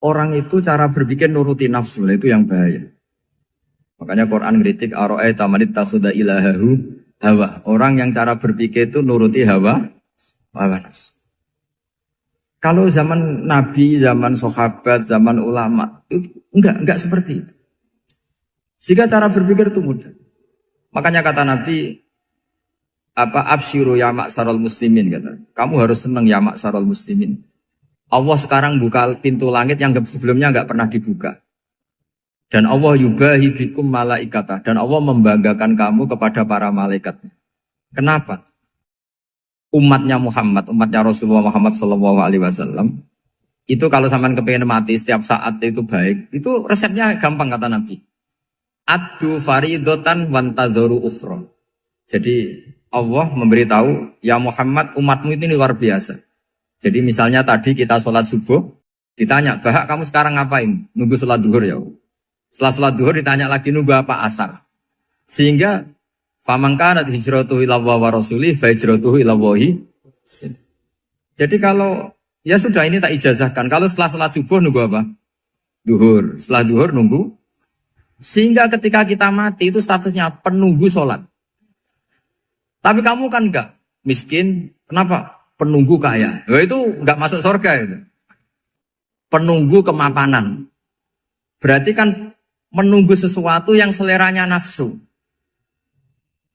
orang itu cara berpikir nuruti nafsu, itu yang bahaya. Makanya Quran kritik ara'aita man ittakhadha ilahahu hawa. Orang yang cara berpikir itu nuruti hawa nafsu. Kalau zaman Nabi, zaman sahabat, zaman ulama itu enggak seperti itu. Sehingga cara berpikir itu mudah. Makanya kata Nabi absyiru ya ma'syaral muslimin kata. Kamu harus senang ya ma'syaral muslimin. Allah sekarang buka pintu langit yang sebelumnya enggak pernah dibuka. Dan Allah yubahi bikum malaikatah. Dan Allah membanggakan kamu kepada para malaikatnya. Kenapa? Umatnya Muhammad, umatnya Rasulullah Muhammad SAW, itu kalau sampean kepengen mati setiap saat itu baik, itu resepnya gampang kata Nabi. Addu faridotan wantadzoru ukhra. Jadi Allah memberitahu, ya Muhammad umatmu ini luar biasa. Jadi misalnya tadi kita sholat subuh, ditanya, Bahak kamu sekarang ngapain? Nunggu sholat duhur ya. Setelah sholat duhur ditanya lagi nunggu apa asar. Sehingga faman kanat hijratuhu ila Allah wa rasulih fa hijratuhu ila Allah. Jadi kalau ya sudah ini tak ijazahkan. Kalau setelah sholat subuh nunggu apa? Duhur. Setelah duhur nunggu. Sehingga ketika kita mati itu statusnya penunggu sholat. Tapi kamu kan enggak miskin. Kenapa? Penunggu kaya. Ya itu enggak masuk surga itu. Penunggu kemapanan. Berarti kan menunggu sesuatu yang seleranya nafsu.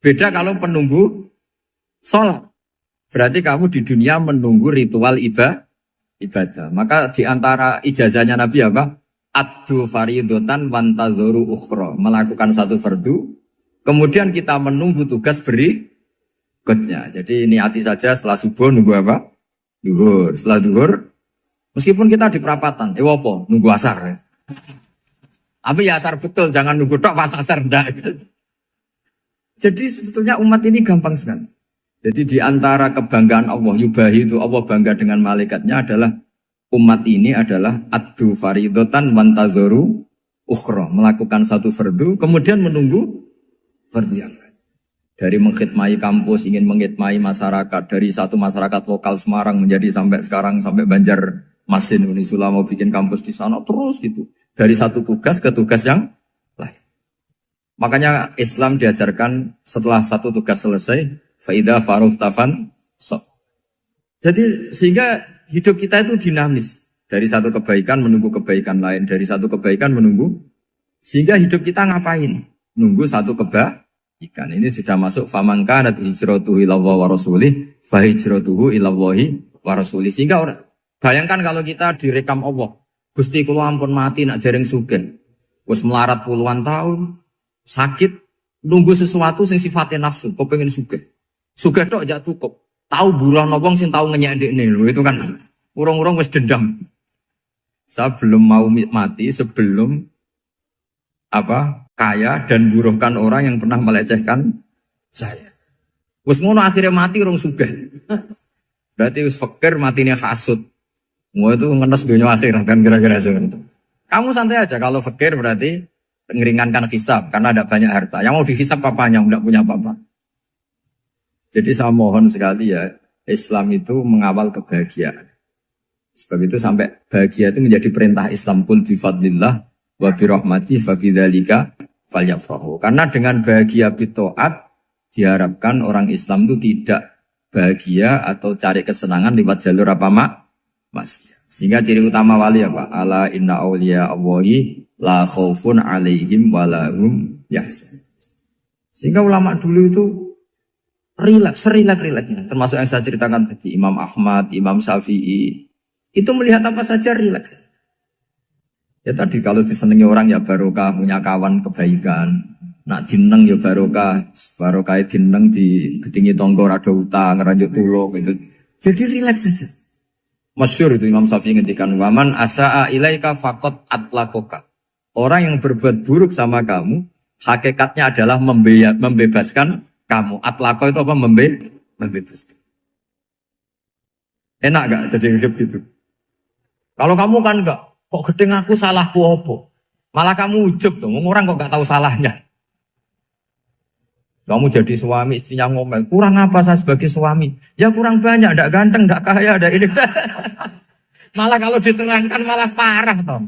Beda kalau penunggu sholat. Berarti kamu di dunia menunggu ritual ibadah. Maka di antara ijazahnya Nabi apa? Addu faridotan wantadzoru ukhra. Melakukan satu fardu. Kemudian kita menunggu tugas berikutnya. Jadi niati saja setelah subuh nunggu apa? Duhur. Setelah duhur, meskipun kita di perapatan. Apa? Nunggu asar ya. Tapi ya asar betul, jangan nunggu tok pas asar ndak. Jadi sebetulnya umat ini gampang sekali. Jadi di antara kebanggaan Allah, yubahi itu Allah bangga dengan malaikatnya adalah umat ini adalah addu faridotan wantadzoru ukhra, melakukan satu fardu kemudian menunggu fardu yang lain. Dari mengkhidmati kampus, ingin mengkhidmati masyarakat, dari satu masyarakat lokal Semarang menjadi sampai sekarang sampai Banjarmasin, Unisula mau bikin kampus di sana terus gitu. Dari satu tugas ke tugas yang lain. Makanya Islam diajarkan setelah satu tugas selesai, faida faruh tafan sok. Jadi sehingga hidup kita itu dinamis. Dari satu kebaikan menunggu kebaikan lain, dari satu kebaikan menunggu. Sehingga hidup kita ngapain? Nunggu satu kebaikan. Ini sudah masuk faman kanat hijratuhu ila Allah wa rasulih, fa hijratuhu ila Allah wa rasulih. Sehingga bayangkan kalau kita direkam Allah. Gusti kula ampun mati nak dereng sugih. Wis melarat puluhan tahun, sakit, nunggu sesuatu sing sifatnya nafsu, kepengin sugih. Sugih tok aja cukup. Tahu buruh wong sing tahu ngenyek ndekne lho, itu kan urung-urung wis dendam. Saya belum mau mati sebelum kaya dan buruhkan orang yang pernah melecehkan saya. Wis ngono akhirnya mati urung sugih. Berarti wis fakir matine hasud. Mau itu ngenes dunia akhirat kan kira-kira seperti itu. Kamu santai aja kalau fakir berarti meringankan hisab karena ada banyak harta. Yang mau dihisab papanya enggak punya apa-apa. Jadi saya mohon sekali ya, Islam itu mengawal kebahagiaan. Sebab itu sampai bahagia itu menjadi perintah Islam, qul bi fadlillah wa bi rahmati fa bidzalika falyafrahu. Karena dengan bahagia bi taat diharapkan orang Islam itu tidak bahagia atau cari kesenangan lewat jalur apa Mas. Sehingga ciri utama wali apa? Ala inna awliya Allahi la khaufun alaihim walahum yahzan. Sehingga ulama dulu itu rileks-rileksnya. Termasuk yang saya ceritakan tadi, Imam Ahmad, Imam Syafi'i. Itu melihat apa saja rileks. Ya tadi kalau disenangi orang ya barokah, punya kawan kebaikan. Nak dineng ya barokah dineng di gedingi tonggo rada utang, ngeranjuk tulung gitu. Jadi rileks saja. Masyhur itu Imam Syafi'i ngendikan waman asaa ilaika faqat atlakoka. Orang yang berbuat buruk sama kamu hakikatnya adalah membebaskan kamu. Atlako itu apa? Membebaskan. Enak gak jadi hidup gitu? Kalau kamu kan enggak, kok gedeng aku salahku apa? Malah kamu ujub tuh, orang kok gak tahu salahnya. Kamu jadi suami, istrinya ngomel, kurang apa saya sebagai suami? Ya kurang banyak, ndak ganteng, ndak kaya, ndak ini. Malah kalau diterangkan malah parah toh.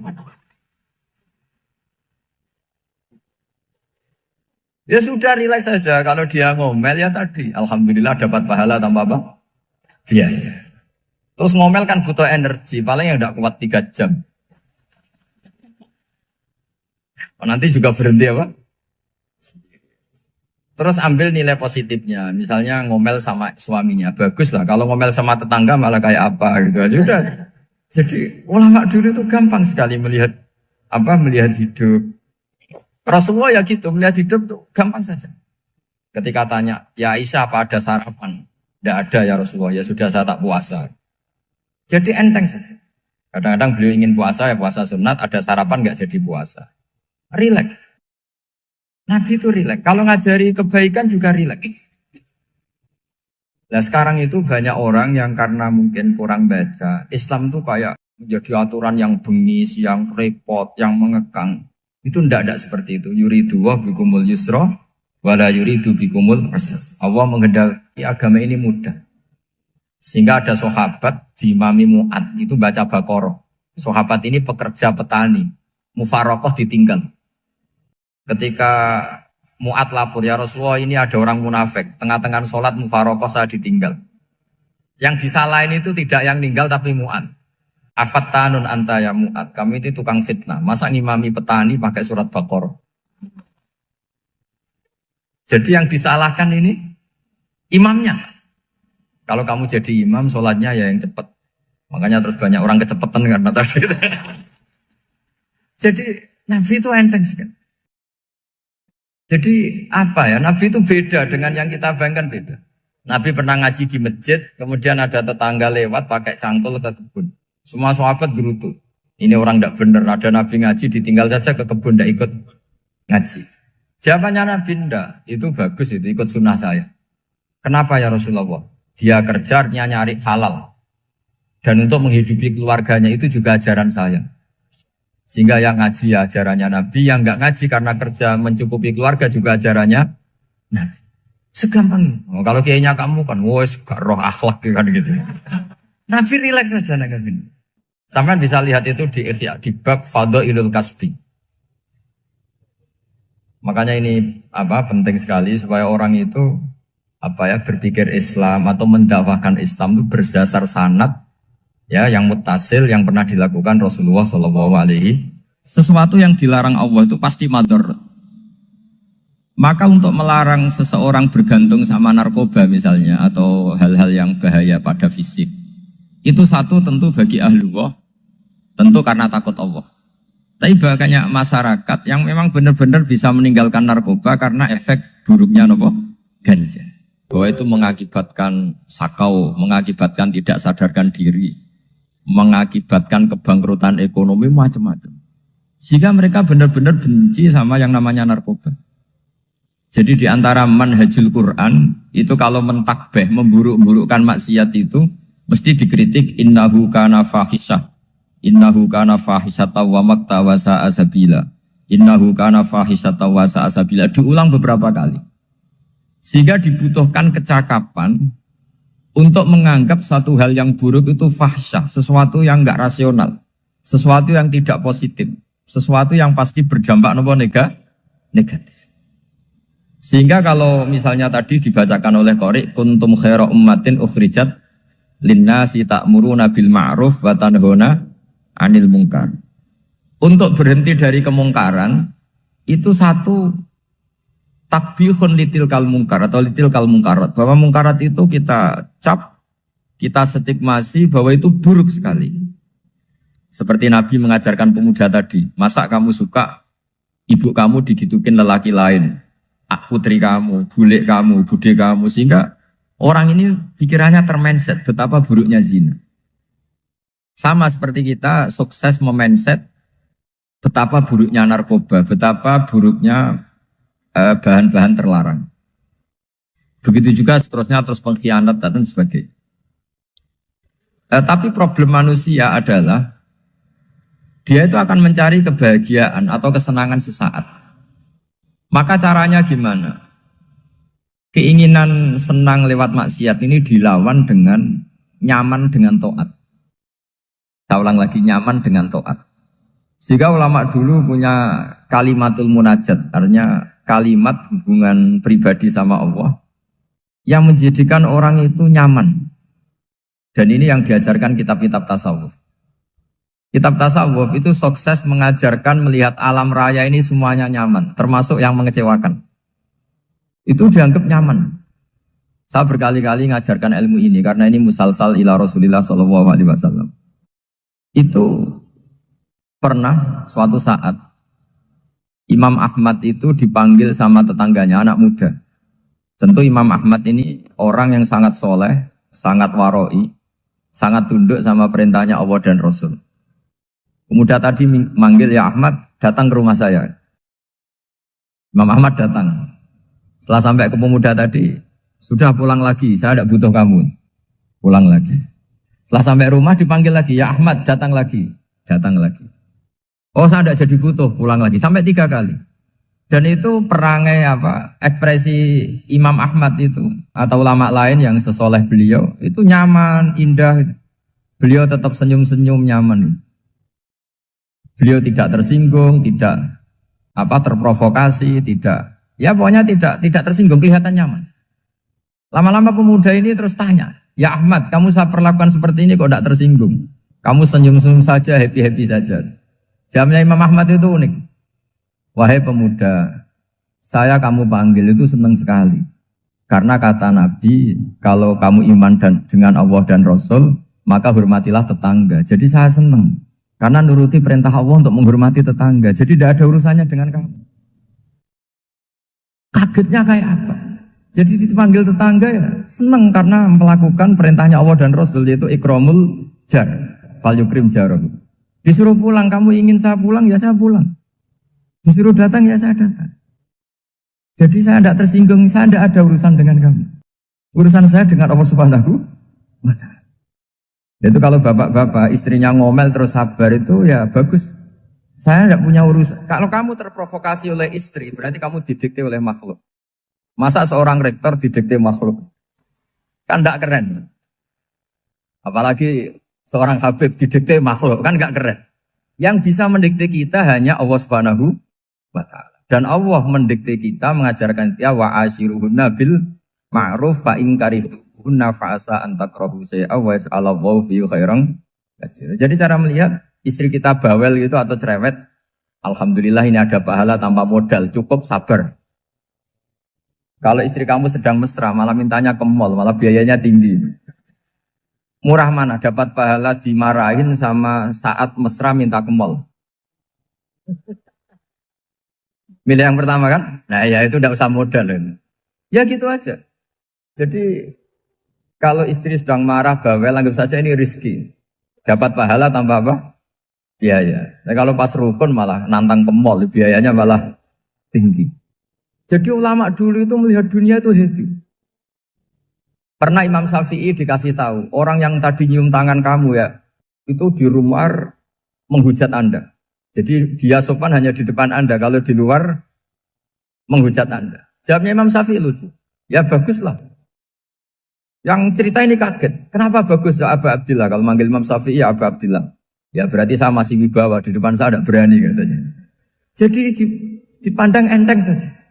Ya sudah rileks saja. Kalau dia ngomel ya tadi, alhamdulillah dapat pahala tanpa apa? Biaya. Terus ngomel kan butuh energi, paling yang tidak kuat 3 jam. Nanti juga berhenti apa? Terus ambil nilai positifnya. Misalnya ngomel sama suaminya, bagus lah. Kalau ngomel sama tetangga malah kayak apa gitu aja udah. Jadi ulama dulu itu gampang sekali melihat melihat hidup. Rasulullah ya gitu, melihat hidup tuh gampang saja. Ketika tanya, ya Aisyah apa ada sarapan? Tidak ada ya Rasulullah, ya sudah saya tak puasa. Jadi enteng saja. Kadang-kadang beliau ingin puasa, ya puasa sunat, ada sarapan nggak jadi puasa. Rileks. Nabi itu rileks. Kalau ngajari kebaikan juga rileks. Nah sekarang itu banyak orang yang karena mungkin kurang baca, Islam tuh kayak menjadi aturan yang bengis, yang repot, yang mengekang. Itu tidak seperti itu. Yuridu wa bikumul yusra wala yuridu bikumul usra. Allah menghendaki agama ini mudah. Sehingga ada sahabat di Imami Mu'ad itu baca Baqarah. Sahabat ini pekerja petani, mufarokoh ditinggal. Ketika Mu'ad lapor, ya Rasulullah ini ada orang munafik, tengah-tengah sholat mufarokoh saya ditinggal. Yang disalahin itu tidak yang ninggal tapi Mu'ad. Afattanun anta ya Mu'ad, kami itu tukang fitnah. Masa ngimami petani pakai surat Baqarah? Jadi yang disalahkan ini imamnya. Kalau kamu jadi imam, sholatnya ya yang cepat. Makanya terus banyak orang kecepatan karena tadi. Jadi Nabi itu enteng sekali. Jadi apa ya? Nabi itu beda dengan yang kita bayangkan beda. Nabi pernah ngaji di masjid, kemudian ada tetangga lewat pakai cangkul ke kebun. Semua sahabat gerutu. Ini orang tidak benar. Ada Nabi ngaji ditinggal saja ke kebun, tidak ikut ngaji. Jawabannya Nabi tidak. Itu bagus itu ikut sunnah saya. Kenapa ya Rasulullah? Dia kerjanya nyari halal. Dan untuk menghidupi keluarganya itu juga ajaran saya. Sehingga yang ngaji ya ajarannya Nabi, yang nggak ngaji karena kerja mencukupi keluarga juga ajarannya Nabi. Segampang itu. Oh, kalau kayaknya kamu kan, wes gak roh akhlak kan gitu. Nabi rileks saja naga gini. Sampai bisa lihat itu di Ihya, di bab Fadhailul Kasbi. Makanya ini penting sekali supaya orang itu berpikir Islam atau mendakwahkan Islam itu berdasar sanad ya yang muttasil yang pernah dilakukan Rasulullah SAW. Sesuatu yang dilarang Allah itu pasti madhar. Maka untuk melarang seseorang bergantung sama narkoba misalnya atau hal-hal yang bahaya pada fisik, itu satu tentu bagi ahlullah, tentu karena takut Allah. Tapi banyak masyarakat yang memang benar-benar bisa meninggalkan narkoba karena efek buruknya ganja. Bahwa itu mengakibatkan sakau, mengakibatkan tidak sadarkan diri, mengakibatkan kebangkrutan ekonomi macam-macam. Sehingga mereka benar-benar benci sama yang namanya narkoba. Jadi di antara manhajul Quran itu kalau mentakbih, memburuk-burukkan maksiat itu mesti dikritik innahu kana fahisyah. Innahu kana fahisyata wa maqta wa sa'a sabila. Innahu kana fahisyata wa sa'a sabila. Diulang beberapa kali. Sehingga dibutuhkan kecakapan untuk menganggap satu hal yang buruk itu fahsyah, sesuatu yang enggak rasional, sesuatu yang tidak positif, sesuatu yang pasti berdampak negatif. Sehingga kalau misalnya tadi dibacakan oleh Qori, kuntum khaira ummatin ukhrijat linnasi ta'muruna bil ma'ruf wa tanhauna 'anil munkar. Untuk berhenti dari kemungkaran itu satu takbihun litil kal mungkar atau litil kal mungkarat, bahwa mungkarat itu kita cap, kita stigmasi bahwa itu buruk sekali. Seperti Nabi mengajarkan pemuda tadi, masa kamu suka ibu kamu digitukin lelaki lain, putri kamu, bule kamu, bude kamu, sehingga orang ini pikirannya termindset betapa buruknya zina. Sama seperti kita sukses memindset betapa buruknya narkoba, betapa buruknya bahan-bahan terlarang. Begitu juga seterusnya terus pengkhianat dan sebagainya. Tapi problem manusia adalah dia itu akan mencari kebahagiaan atau kesenangan sesaat. Maka caranya gimana? Keinginan senang lewat maksiat ini dilawan dengan nyaman dengan taat. Saya ulang lagi, nyaman dengan taat. Sehingga ulama dulu punya kalimatul munajat, artinya kalimat hubungan pribadi sama Allah yang menjadikan orang itu nyaman. Dan ini yang diajarkan kitab-kitab tasawuf. Kitab tasawuf itu sukses mengajarkan melihat alam raya ini semuanya nyaman, termasuk yang mengecewakan. Itu dianggap nyaman. Saya berkali-kali mengajarkan ilmu ini karena ini musalsal ila Rasulillah SAW. Itu pernah suatu saat Imam Ahmad itu dipanggil sama tetangganya, anak muda. Tentu Imam Ahmad ini orang yang sangat soleh, sangat waroi, sangat tunduk sama perintahnya Allah dan Rasul. Pemuda tadi manggil, ya Ahmad, datang ke rumah saya. Imam Ahmad datang. Setelah sampai ke pemuda tadi, sudah pulang lagi, saya tidak butuh kamu. Pulang lagi. Setelah sampai rumah dipanggil lagi, ya Ahmad, datang lagi. Datang lagi. Oh, saya tidak jadi butuh, pulang lagi. Sampai 3 kali. Dan itu perangai ekspresi Imam Ahmad itu atau ulama lain yang sesoleh beliau itu nyaman, indah. Beliau tetap senyum-senyum nyaman. Beliau tidak tersinggung, tidak terprovokasi, pokoknya tidak tersinggung, kelihatan nyaman. Lama-lama pemuda ini terus tanya, ya Ahmad, kamu saya perlakukan seperti ini kok tidak tersinggung? Kamu senyum-senyum saja, happy-happy saja. Jawabnya Imam Ahmad itu unik. Wahai pemuda, saya kamu panggil itu senang sekali. Karena kata Nabi, kalau kamu iman dengan Allah dan Rasul, maka hormatilah tetangga. Jadi saya senang. Karena nuruti perintah Allah untuk menghormati tetangga. Jadi tidak ada urusannya dengan kamu. Kagetnya kayak apa? Jadi dipanggil tetangga ya senang karena melakukan perintahnya Allah dan Rasul, yaitu ikramul jar, fal yukrim jaroh. Disuruh pulang, kamu ingin saya pulang, ya saya pulang. Disuruh datang, ya saya datang. Jadi saya tidak tersinggung, saya tidak ada urusan dengan kamu. Urusan saya dengan Allah Subhanahu wa Ta'ala. Itu kalau bapak-bapak istrinya ngomel terus sabar itu ya bagus. Saya tidak punya urusan. Kalau kamu terprovokasi oleh istri, berarti kamu didikte oleh makhluk. Masa seorang rektor didikte makhluk? Kan tidak keren. Apalagi seorang Habib didikte makhluk, kan gak keren. Yang bisa mendikte kita hanya Allah Subhanahu wa Ta'ala. Dan Allah mendikte kita, mengajarkan kita wa ashiruhunna bil ma'ruf fa in karihtuhunna fa asa an takrahu shay'a wa yaj'alallahu fi khairan katsira. Jadi cara melihat istri kita bawel gitu atau cerewet, alhamdulillah ini ada pahala tanpa modal, cukup sabar. Kalau istri kamu sedang mesra, malah mintanya ke mall, malah biayanya tinggi. Murah mana dapat pahala dimarahin sama saat mesra minta ke mall? Milih yang pertama kan? Nah ya itu tidak usah modal. Ya gitu aja. Jadi kalau istri sedang marah bawel, anggap saja ini rezeki. Dapat pahala tanpa apa? Biaya. Nah kalau pas rukun malah nantang ke mall, biayanya malah tinggi. Jadi ulama dulu itu melihat dunia itu happy. Pernah Imam Syafi'i dikasih tahu, orang yang tadi nyium tangan kamu ya, itu di rumah menghujat Anda. Jadi dia sopan hanya di depan Anda, kalau di luar menghujat Anda. Jawabnya Imam Syafi'i lucu. Ya baguslah. Yang cerita ini kaget. Kenapa bagus ya Aba Abdillah? Kalau manggil Imam Syafi'i ya Aba Abdillah. Ya berarti saya masih wibawa, di depan saya tidak berani katanya. Jadi dipandang enteng saja.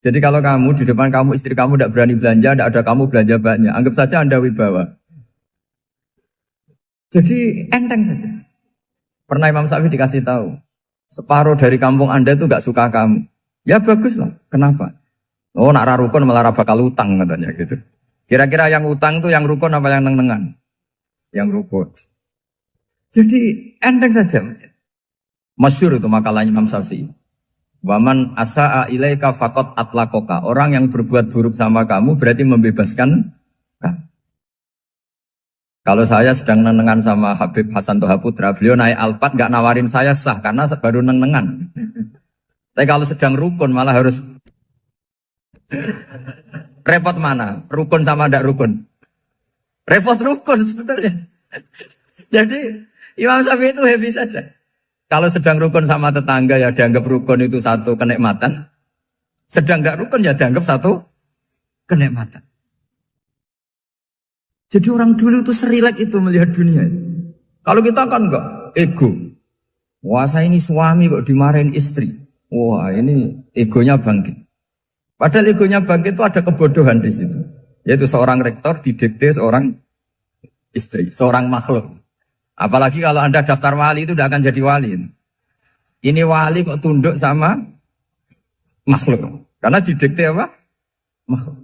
Jadi kalau kamu di depan kamu istri kamu tidak berani belanja, tidak ada kamu belanja banyak, anggap saja Anda wibawa. Jadi enteng saja. Pernah Imam Syafi'i dikasih tahu, separuh dari kampung Anda itu gak suka kamu. Ya bagus lah. Kenapa? Oh nak rukun malah bakal utang katanya gitu. Kira-kira yang utang itu yang rukun apa yang neng-nengan? Yang rukun. Jadi enteng saja. Masyhur itu makalahnya Imam Syafi'i. Waman asa'a ilaika faqad atlaqaka. Orang yang berbuat buruk sama kamu berarti membebaskan kamu. Kalau saya sedang nenengan sama Habib Hasan Toha Putra, beliau naik Alphard gak nawarin saya sah karena baru nenengan. Tapi kalau sedang rukun malah harus repot mana? Rukun sama ndak rukun? Repot rukun sebetulnya. Jadi Imam Syafi'i itu happy saja. Kalau sedang rukun sama tetangga ya dianggap rukun itu satu kenikmatan. Sedang tidak rukun ya dianggap satu kenikmatan. Jadi orang dulu itu serilek itu melihat dunia. Kalau kita kan enggak, ego. Wah saya ini suami kok dimarahin istri. Wah ini egonya bangkit. Padahal egonya bangkit itu ada kebodohan di situ. Yaitu seorang rektor didikte seorang istri, seorang makhluk. Apalagi kalau Anda daftar wali itu tidak akan jadi wali. Ini wali kok tunduk sama makhluk. Karena didikte apa? Makhluk.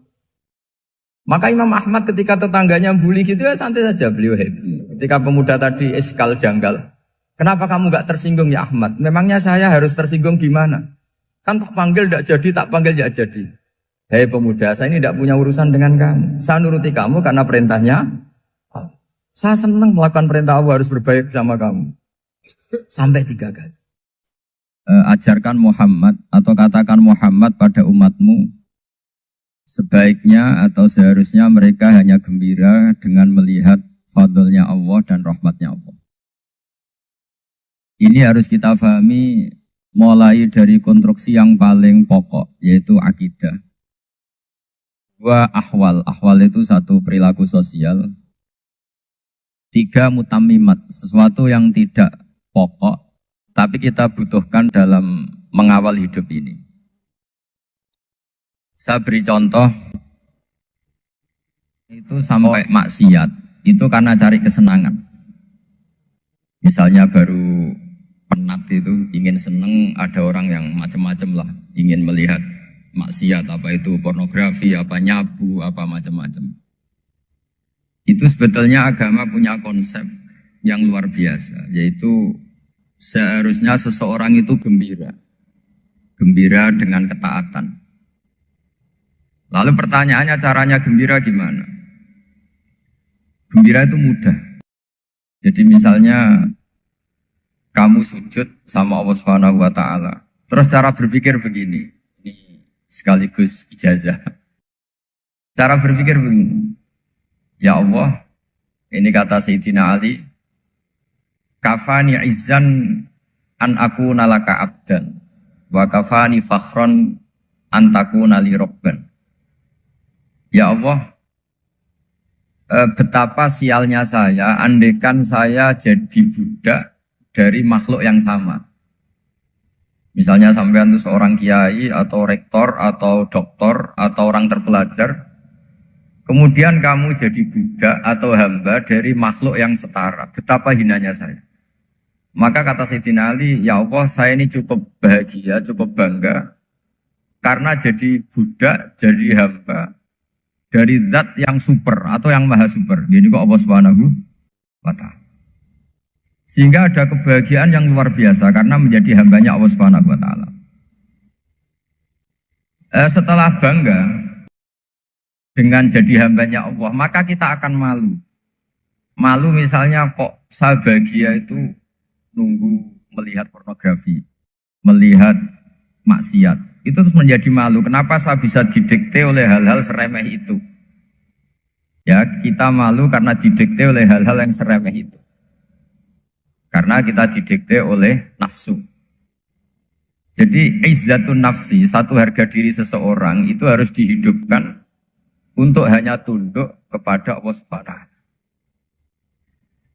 Maka Imam Ahmad ketika tetangganya bully gitu ya santai saja, beliau happy. Ketika pemuda tadi eskal janggal. Kenapa kamu gak tersinggung ya Ahmad? Memangnya saya harus tersinggung gimana? Kan tak panggil tidak jadi, tak panggil tidak jadi. Hei pemuda, saya ini tidak punya urusan dengan kamu. Saya nuruti kamu karena perintahnya. Saya senang melakukan perintah Allah, harus berbaik sama kamu. Sampai 3 kali. Ajarkan Muhammad atau katakan Muhammad pada umatmu. Sebaiknya atau seharusnya mereka hanya gembira dengan melihat fadlnya Allah dan rahmatnya Allah. Ini harus kita pahami mulai dari konstruksi yang paling pokok, yaitu akidah. 2 ahwal. Ahwal itu 1 perilaku sosial. 3 mutammimat, sesuatu yang tidak pokok, tapi kita butuhkan dalam mengawal hidup ini. Saya beri contoh, itu sampai maksiat, itu karena cari kesenangan. Misalnya baru penat itu, ingin seneng, ada orang yang macam-macam lah, ingin melihat maksiat, apa itu pornografi, apa nyabu, apa macam-macam. Itu sebetulnya agama punya konsep yang luar biasa, yaitu seharusnya seseorang itu gembira. Gembira dengan ketaatan. Lalu pertanyaannya caranya gembira gimana? Gembira itu mudah. Jadi misalnya kamu sujud sama Allah Subhanahu wa taala. Terus cara berpikir begini. Ini sekaligus ijazah. Cara berpikir begini. Ya Allah, ini kata Sayyidina Ali, kafani izzan an akuna laka abdan wa kafani fakhron an takuna li rabban. Ya Allah, betapa sialnya saya andaikan saya jadi budak dari makhluk yang sama. Misalnya sampean itu seorang kiai atau rektor atau doktor atau orang terpelajar, kemudian kamu jadi budak atau hamba dari makhluk yang setara. Betapa hinanya saya. Maka kata Sayyidina Ali, ya Allah saya ini cukup bahagia, cukup bangga karena jadi budak, jadi hamba dari zat yang super atau yang maha super. Jadi kok Allah Subhanahu wa ta'ala. Sehingga ada kebahagiaan yang luar biasa karena menjadi hambanya Allah Subhanahu wa ta'ala. Setelah bangga dengan jadi hambanya Allah, maka kita akan malu. Malu misalnya kok saya bahagia itu nunggu melihat pornografi, melihat maksiat. Itu terus menjadi malu. Kenapa saya bisa didikte oleh hal-hal seremeh itu? Ya, kita malu karena didikte oleh hal-hal yang seremeh itu. Karena kita didikte oleh nafsu. Jadi izzatun nafsi, satu harga diri seseorang itu harus dihidupkan untuk hanya tunduk kepada Allah SWT.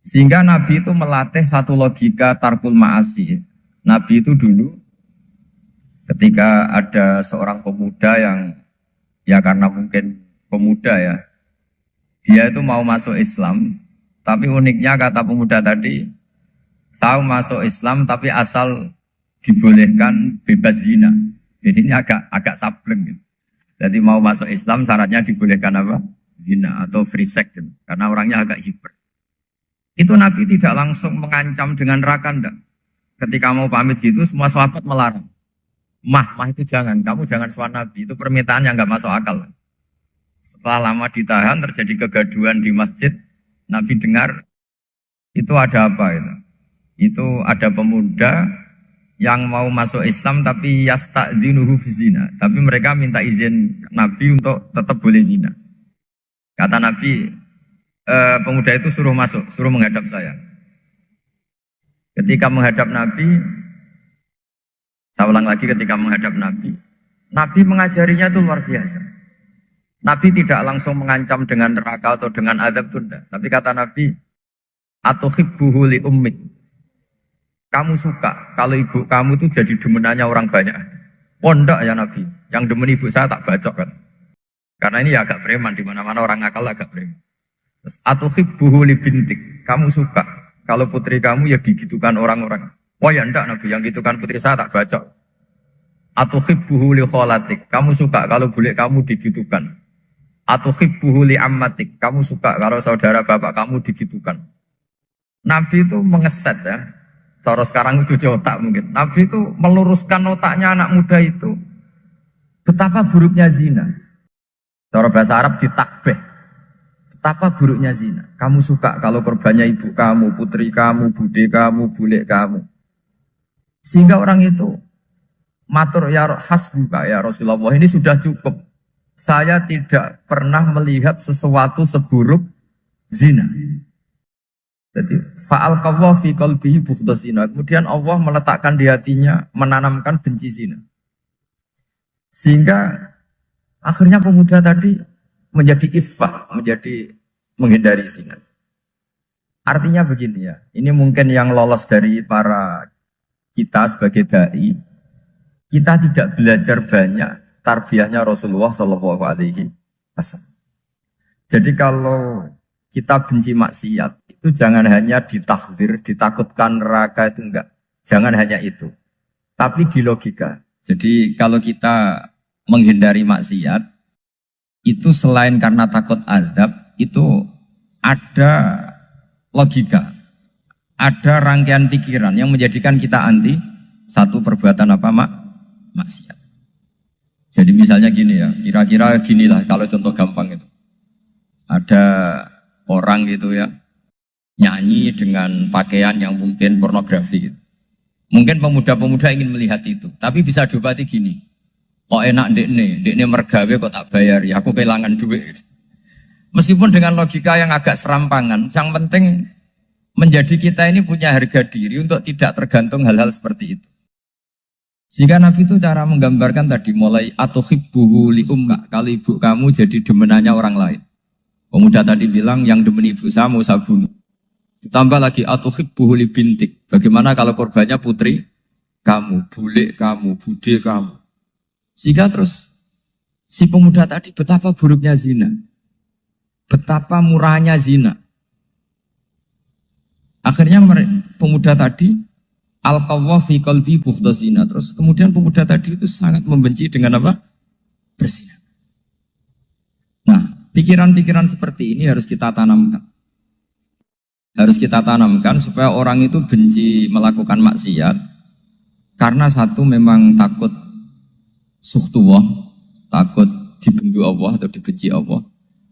Sehingga Nabi itu melatih satu logika tarkul ma'asi. Nabi itu dulu ketika ada seorang pemuda yang ya karena mungkin pemuda ya, dia itu mau masuk Islam, tapi uniknya kata pemuda tadi, saya masuk Islam tapi asal dibolehkan bebas zina. Jadi ini agak sableng gitu. Jadi mau masuk Islam syaratnya dibolehkan apa? Zina atau free sex gitu. Karena orangnya agak hiper. Itu Nabi tidak langsung mengancam dengan neraka enggak. Ketika mau pamit gitu semua sahabat melarang. Mah itu jangan, kamu jangan suan Nabi. Itu permintaan yang enggak masuk akal. Setelah lama ditahan terjadi kegaduhan di masjid. Nabi dengar itu ada apa itu? Itu ada pemuda yang mau masuk Islam tapi yasta'dzinuhu fi zina. Tapi mereka minta izin Nabi untuk tetap boleh zina. Kata Nabi, pemuda itu suruh masuk, suruh menghadap saya. Ketika menghadap Nabi, saya ulang lagi ketika menghadap Nabi, Nabi mengajarinya itu luar biasa. Nabi tidak langsung mengancam dengan neraka atau dengan azab tunda. Tapi kata Nabi, atau hibbuhu li ummik. Kamu suka kalau ibu kamu tuh jadi demenannya orang banyak. Pondok ya Nabi, yang demen ibu saya tak bacok kan. Karena ini ya agak preman, di mana-mana orang nakal agak preman. Terus atau hibbuhu li bintik. Kamu suka kalau putri kamu ya digitukan orang-orang. Oh ya enggak Nabi, yang gitukan putri saya tak bacok. Atau hibbuhu li kholatik. Kamu suka kalau bule kamu digitukan. Atau hibbuhu li ammatik. Kamu suka kalau saudara bapak kamu digitukan. Nabi itu mengeset ya. Cara sekarang itu otak mungkin. Nabi itu meluruskan otaknya anak muda itu. Betapa buruknya zina. Cara bahasa Arab ditakbih. Betapa buruknya zina. Kamu suka kalau korbannya ibu kamu, putri kamu, bude kamu, bule kamu. Sehingga orang itu matur ya hasbuka ya Rasulullah, ini sudah cukup. Saya tidak pernah melihat sesuatu seburuk zina. Jadi fa'al qawwa fi qalbihi bughdha zina. Kemudian Allah meletakkan di hatinya, menanamkan benci zina. Sehingga akhirnya pemuda tadi menjadi iffah, menjadi menghindari zina. Artinya begini ya, ini mungkin yang lolos dari para kita sebagai dai, kita tidak belajar banyak tarbiyahnya Rasulullah Shallallahu Alaihi Wasallam. Jadi kalau kita benci maksiat, itu jangan hanya ditakhzir, ditakutkan neraka itu enggak. Jangan hanya itu. Tapi di logika. Jadi kalau kita menghindari maksiat, itu selain karena takut azab, itu ada logika. Ada rangkaian pikiran yang menjadikan kita anti satu perbuatan apa maksiat. Jadi misalnya gini ya, kira-kira ginilah kalau contoh gampang itu. Ada orang gitu ya, nyanyi dengan pakaian yang mungkin pornografi gitu. Mungkin pemuda-pemuda ingin melihat itu, tapi bisa diobati gini. Kok enak dekne mergawe kok tak bayar ya, aku kehilangan duit. Meskipun dengan logika yang agak serampangan, yang penting menjadi kita ini punya harga diri untuk tidak tergantung hal-hal seperti itu. Sehingga Nabi itu cara menggambarkan tadi mulai atuhibbuhu li ummik, kalau ibu kamu jadi demenannya orang lain. Pemuda tadi bilang yang demen ibu saya mau saya bunuh. Ditambah lagi atuhibbuhu li bintik. Bagaimana kalau korbannya putri kamu, bule kamu, bude kamu. Sehingga terus si pemuda tadi betapa buruknya zina. Betapa murahnya zina. Akhirnya pemuda tadi al-qawwa fi qalbi bughdha zina. Terus kemudian pemuda tadi itu sangat membenci dengan apa? Berzina. Nah, pikiran-pikiran seperti ini harus kita tanamkan. Harus kita tanamkan supaya orang itu benci melakukan maksiat. Karena satu memang takut sukhtuwah, takut dibendu Allah atau dibenci Allah.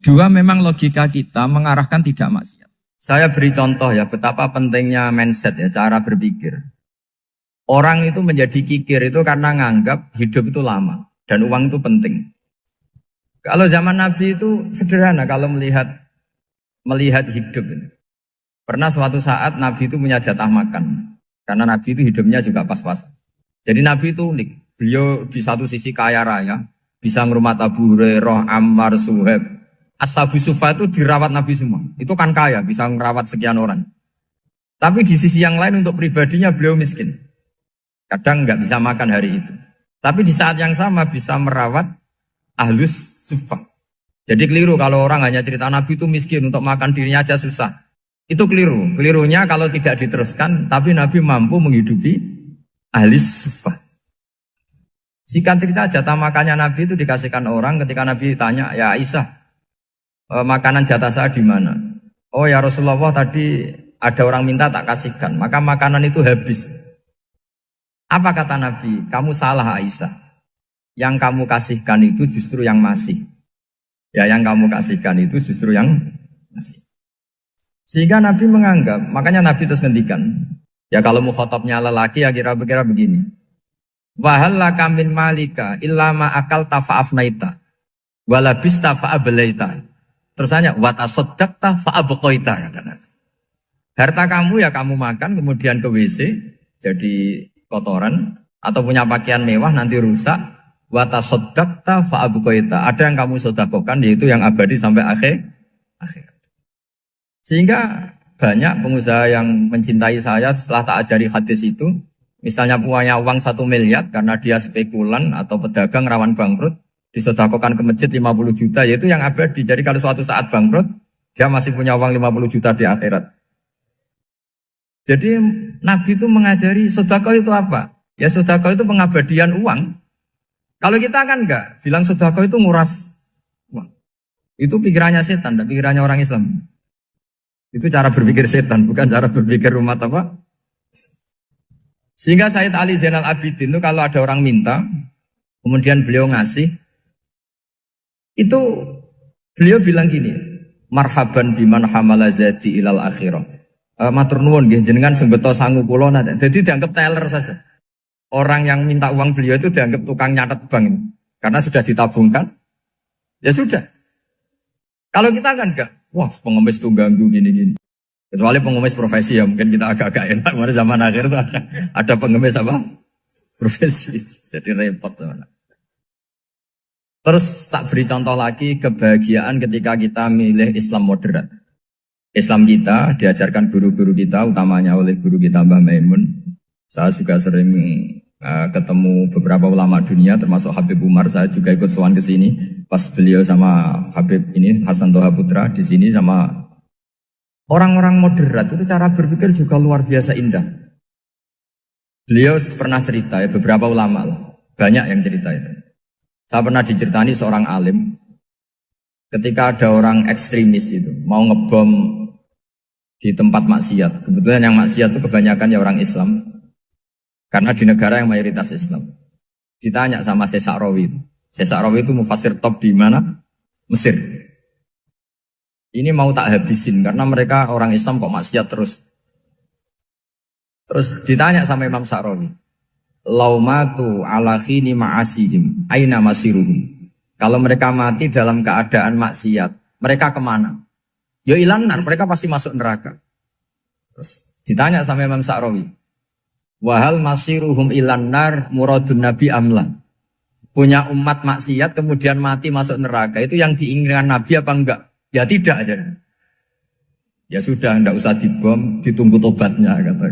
Dua memang logika kita mengarahkan tidak maksiat. Saya beri contoh ya betapa pentingnya mindset ya, cara berpikir. Orang itu menjadi kikir itu karena nganggap hidup itu lama dan uang itu penting. Kalau zaman Nabi itu sederhana kalau melihat hidup ini. Pernah suatu saat Nabi itu punya jatah makan. Karena Nabi itu hidupnya juga pas-pasan. Jadi Nabi itu unik. Beliau di satu sisi kaya raya. Bisa ngerumat Abu Hurairah, Ammar, Suhaib. Ashabu Sufa itu dirawat Nabi semua. Itu kan kaya, bisa ngerawat sekian orang. Tapi di sisi yang lain untuk pribadinya beliau miskin. Kadang nggak bisa makan hari itu. Tapi di saat yang sama bisa merawat Ahlus Sufa. Jadi keliru kalau orang hanya cerita Nabi itu miskin, untuk makan dirinya aja susah. Itu keliru. Kelirunya kalau tidak diteruskan, tapi Nabi mampu menghidupi ahli suffah. Singkat cerita jatah makannya Nabi itu dikasihkan orang ketika Nabi tanya, ya Aisyah, makanan jatah saya di mana? Oh ya Rasulullah tadi ada orang minta tak kasihkan, maka makanan itu habis. Apa kata Nabi? Kamu salah Aisyah. Yang kamu kasihkan itu justru yang masih. Ya yang kamu kasihkan itu justru yang masih. Sehingga Nabi menganggap, makanya Nabi terus ngendikan, ya kalau mukhatabnya lelaki ya kira-kira begini. Wahal laka min malika illa ma akalta fa'afnaita walabista fa'ablaita. Terus hanya watasaddaqta fa'abqaita kata Nabi. Harta kamu ya kamu makan kemudian ke WC jadi kotoran atau punya pakaian mewah nanti rusak. Watasaddaqta fa'abqaita. Ada yang kamu sedekahkan yaitu yang abadi sampai akhir. Sehingga banyak pengusaha yang mencintai saya setelah tak ajari hadis itu. Misalnya punya uang 1 miliar karena dia spekulan atau pedagang rawan bangkrut, disedekahkan ke masjid 50 juta, yaitu yang abadi. Jadi kalau suatu saat bangkrut, dia masih punya uang 50 juta di akhirat. Jadi Nabi itu mengajari sedekah itu apa? Ya sedekah itu pengabadian uang. Kalau kita kan enggak, bilang sedekah itu nguras uang. Itu pikirannya setan, dan pikirannya orang Islam. Itu cara berpikir setan, bukan cara berpikir umat apa? Sehingga Sayyid Ali Zainal Abidin itu kalau ada orang minta, kemudian beliau ngasih, itu beliau bilang gini, marhaban biman hamala zati ilal akhirah. Matur nuwun nggih jenengan sing beto sangu kula nate. Jadi dianggap teller saja. Orang yang minta uang beliau itu dianggap tukang nyatet bank. Karena sudah ditabungkan. Ya sudah. Kalau kita kan enggak, wah pengemis tuh ganggu gini-gini. Kecuali pengemis profesi ya mungkin kita agak-agak enak. Karena zaman akhir tuh ada pengemis apa? Profesi. Jadi repot. Terus tak beri contoh lagi kebahagiaan ketika kita milih Islam moderat. Islam kita diajarkan guru-guru kita, utamanya oleh guru kita Mbah Maimun. Saya juga sering ketemu beberapa ulama dunia, termasuk Habib Umar. Saya juga ikut sowan ke sini pas beliau sama Habib ini Hasan Toha Putra di sini sama orang-orang moderat. Itu cara berpikir juga luar biasa indah. Beliau pernah cerita ya, beberapa ulama lah, banyak yang cerita itu. Saya pernah diceritani seorang alim ketika ada orang ekstremis itu mau ngebom di tempat maksiat. Kebetulan yang maksiat itu kebanyakan ya orang Islam. Karena di negara yang mayoritas Islam. Ditanya sama Syekh Sa'rawi. Syekh Sa'rawi itu mufassir top di mana? Mesir. Ini mau tak habisin karena mereka orang Islam kok maksiat terus. Terus ditanya sama Imam Sa'rawi. Laumatu ala khini ma'asihim aina masiruhum. Kalau mereka mati dalam keadaan maksiat, mereka kemana? Ya ilanar, mereka pasti masuk neraka. Terus ditanya sama Imam Sa'rawi, wahal masiruhum ilanar muradun nabi amla. Punya umat maksiat kemudian mati masuk neraka, itu yang diinginkan Nabi apa enggak? Ya tidak aja. Ya sudah, enggak usah dibom, ditunggu tobatnya kata.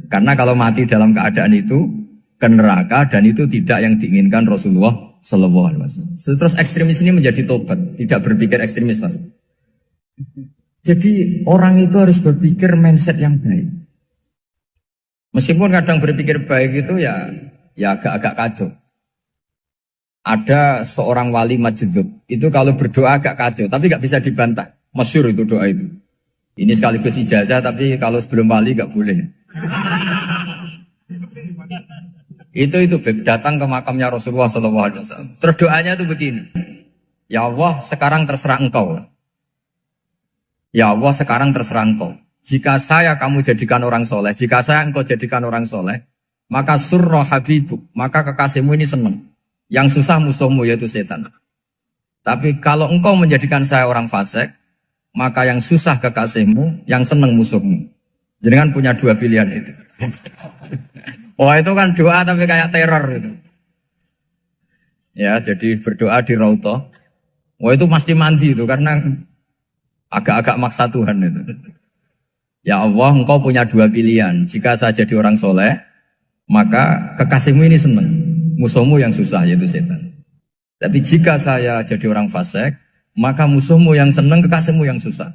Karena kalau mati dalam keadaan itu ke neraka dan itu tidak yang diinginkan Rasulullah Sallallahu Alaihi Wasallam. Terus ekstremis ini menjadi tobat, tidak berpikir ekstremis mas. Jadi orang itu harus berpikir mindset yang baik. Meskipun kadang berpikir baik itu ya agak-agak kacau. Ada seorang wali majdud itu kalau berdoa agak kacau, tapi nggak bisa dibantah. Masyhur itu doa itu. Ini sekaligus ijazah, tapi kalau sebelum wali nggak boleh. Itu datang ke makamnya Rasulullah SAW. Terus doanya itu begini. Ya Allah, sekarang terserah engkau. Ya Allah, sekarang terserah engkau. Jika saya kamu jadikan orang soleh, jika saya engkau jadikan orang soleh, maka surra habibuk, maka kekasihmu ini senang. Yang susah musuhmu yaitu setan. Tapi kalau engkau menjadikan saya orang fasik, maka yang susah kekasihmu, yang senang musuhmu. Jadi kan punya dua pilihan itu. Wah itu kan doa tapi kayak teror itu. Ya jadi berdoa di Raudhah. Wah itu mesti mandi itu karena agak-agak maksa Tuhan itu. Ya Allah, engkau punya dua pilihan. Jika saya jadi orang soleh, maka kekasihmu ini senang. Musuhmu yang susah yaitu setan. Tapi jika saya jadi orang fasik, maka musuhmu yang senang, kekasihmu yang susah.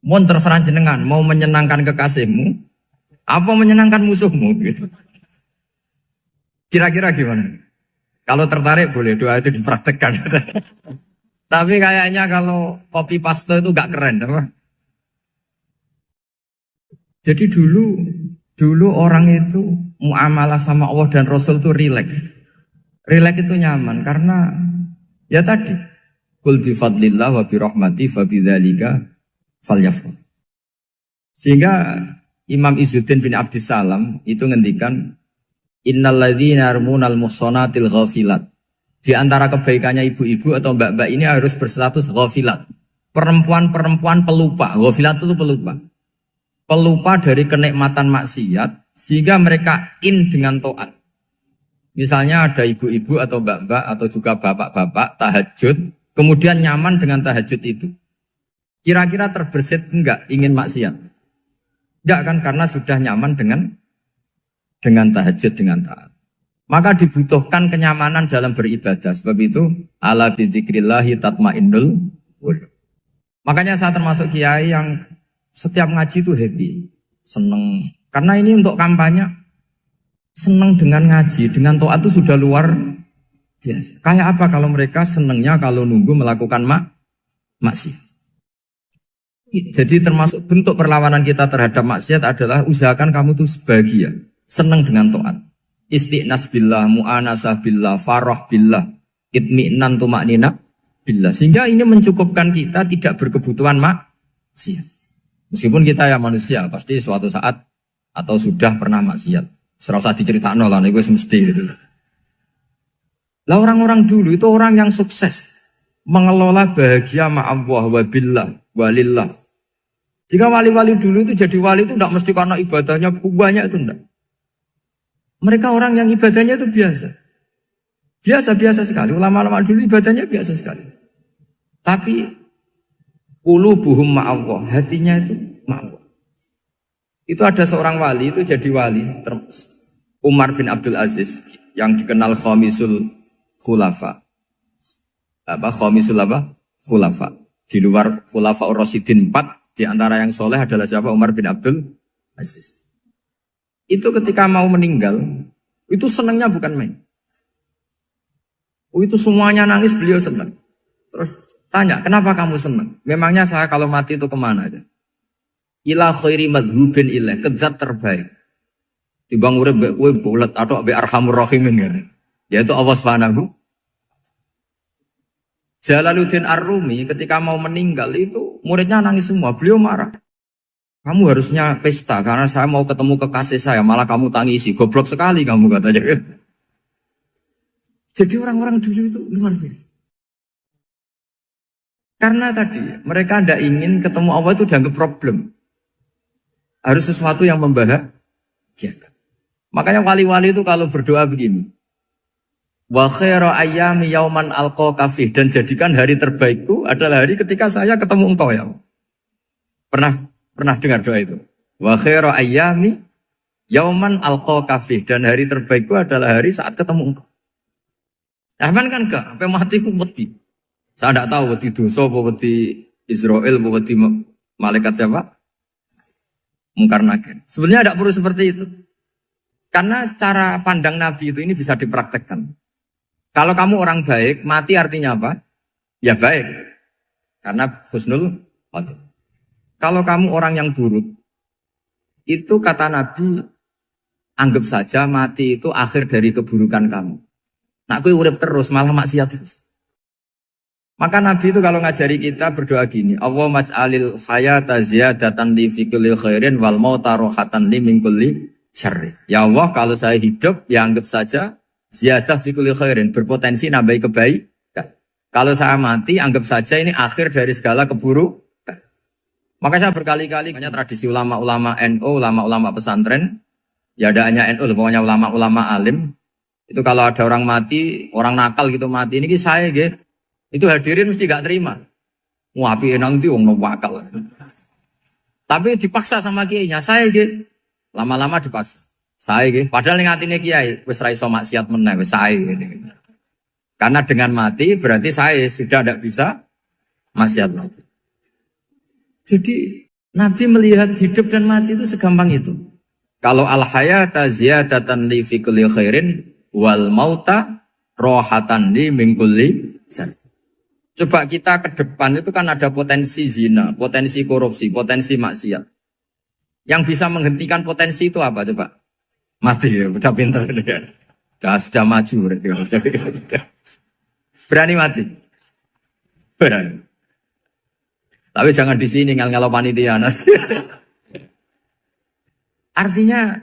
Mohon terserah jenengan, mau menyenangkan kekasihmu, apa menyenangkan musuhmu gitu. Kira-kira gimana? Kalau tertarik boleh doa itu dipraktekkan. Tapi kayaknya kalau copy paste itu gak keren, apa? Jadi dulu orang itu muamalah sama Allah dan Rasul itu rileks. Rileks itu nyaman karena ya tadi qul bi fadlillah wa bi rahmati fa bidzalika falyafrah. Sehingga Imam Izzuddin bin Abdissalam itu ngendikan innalladzina yarmunal muhsanatil ghafilat. Di antara kebaikannya ibu-ibu atau mbak-mbak ini harus berstatus ghafilat. Perempuan-perempuan pelupa. Ghafilat itu pelupa. Pelupa dari kenikmatan maksiat sehingga mereka dengan taat. Misalnya ada ibu-ibu atau mbak-mbak atau juga bapak-bapak tahajud, kemudian nyaman dengan tahajud itu. Kira-kira terbersit enggak ingin maksiat? Enggak kan, karena sudah nyaman dengan tahajud, dengan taat. Maka dibutuhkan kenyamanan dalam beribadah. Sebab itu ala bidzikrillahi tatmainnul qulub. Makanya saya termasuk kiai yang setiap ngaji itu happy, seneng. Karena ini untuk kampanye, seneng dengan ngaji, dengan taat itu sudah luar biasa. Kayak apa kalau mereka senengnya kalau nunggu melakukan maksiat. Jadi termasuk bentuk perlawanan kita terhadap maksiat adalah usahakan kamu tuh bahagia, senang dengan taat. Istiqnas billah, mu'anasah billah, farah billah, itmi'nan tumaknina billah. Sehingga ini mencukupkan kita tidak berkebutuhan maksiat. Meskipun kita ya manusia, pasti suatu saat atau sudah pernah maksiat. Serasa diceritakan lah, itu mesti gitu. Lah orang-orang dulu itu orang yang sukses mengelola bahagia ma'allah wa billah walillah. Jika wali-wali dulu itu jadi wali itu tidak mesti karena ibadahnya banyak, itu enggak. Mereka orang yang ibadahnya itu biasa. Biasa-biasa sekali. Ulama-ulama dulu ibadahnya biasa sekali. Tapi qulubuhum ma'allah, hatinya itu ma'allah. Itu ada seorang wali itu jadi wali, Umar bin Abdul Aziz yang dikenal khamisul khulafa. Khamisul khulafa. Di luar khulafa Ar-Rasyidin 4, di antara yang soleh adalah siapa? Umar bin Abdul Aziz. Itu ketika mau meninggal, itu senangnya bukan main. Itu semuanya nangis, beliau senang. Terus tanya, kenapa kamu senang? Memangnya saya kalau mati itu kemana aja? Ila khairi madhubin ilah, ke zat terbaik. Dibang urip mbek kowe bulet atau mbek arhamur rahimin kan. Yaitu Allah Subhanahu. Jalaluddin Ar-Rumi ketika mau meninggal itu muridnya nangis semua, beliau marah. Kamu harusnya pesta karena saya mau ketemu kekasih saya, malah kamu tangisi, goblok sekali kamu katanya. Jadi orang-orang dulu itu luar biasa. Karena tadi mereka tidak ingin ketemu Allah itu dianggap problem. Harus sesuatu yang membahagiakan. Makanya wali-wali itu kalau berdoa begini. Wa khairu ayyami yauman alqa fih, dan jadikan hari terbaikku adalah hari ketika saya ketemu engkau ya. Pernah dengar doa itu? Wa khairu ayyami yauman alqa fih, dan hari terbaikku adalah hari saat ketemu engkau. Rahman kan enggak, sampai mati ku wedi. Saya tidak tahu wedi dosa apa wedi Israel apa wedi malaikat siapa? Mungkar Nakir. Sebenarnya tidak perlu seperti itu. Karena cara pandang Nabi itu ini bisa dipraktekkan. Kalau kamu orang baik, mati artinya apa? Ya baik. Karena husnul khotimah. Kalau kamu orang yang buruk, itu kata Nabi, anggap saja mati itu akhir dari keburukan kamu. Nak kowe urip terus, malah maksiat terus. Maka Nabi itu kalau ngajari kita berdoa gini, Allahumma ij'alil hayata ziyadatan li fi kulli khairin wal mauta rohatan li min kulli syarri. Ya Allah, kalau saya hidup, ya anggap saja ziyadah fi kulli khairin, berpotensi nambahi kebaikan. Kalau saya mati, anggap saja ini akhir dari segala keburukan. Maka saya berkali-kali, tradisi ulama-ulama NU, ulama-ulama pesantren, ya ada hanya NU, pokoknya ulama-ulama alim, itu kalau ada orang mati, orang nakal gitu mati, ini saya gitu, itu hadirin mesti gak terima. Wapi enang itu wong wakal. Tapi dipaksa sama kiainya, saya gitu, lama-lama dipaksa. Saya gitu, padahal yang hatinya kiai, wis ra iso maksiat meneh, wis saya gitu. Karena dengan mati berarti saya sudah tidak bisa maksiat lagi. Jadi Nabi melihat hidup dan mati itu segampang itu. Kalau al-hayata ziyadatan li fi kulli khairin wal mauta rohatan li min kulli syarr. Coba kita ke depan itu kan ada potensi zina, potensi korupsi, potensi maksiat. Yang bisa menghentikan potensi itu apa coba? Mati ya, udah pintar ya. Sudah maju berarti. Berani mati? Berani. Tapi jangan di sini ngalau panitia. Artinya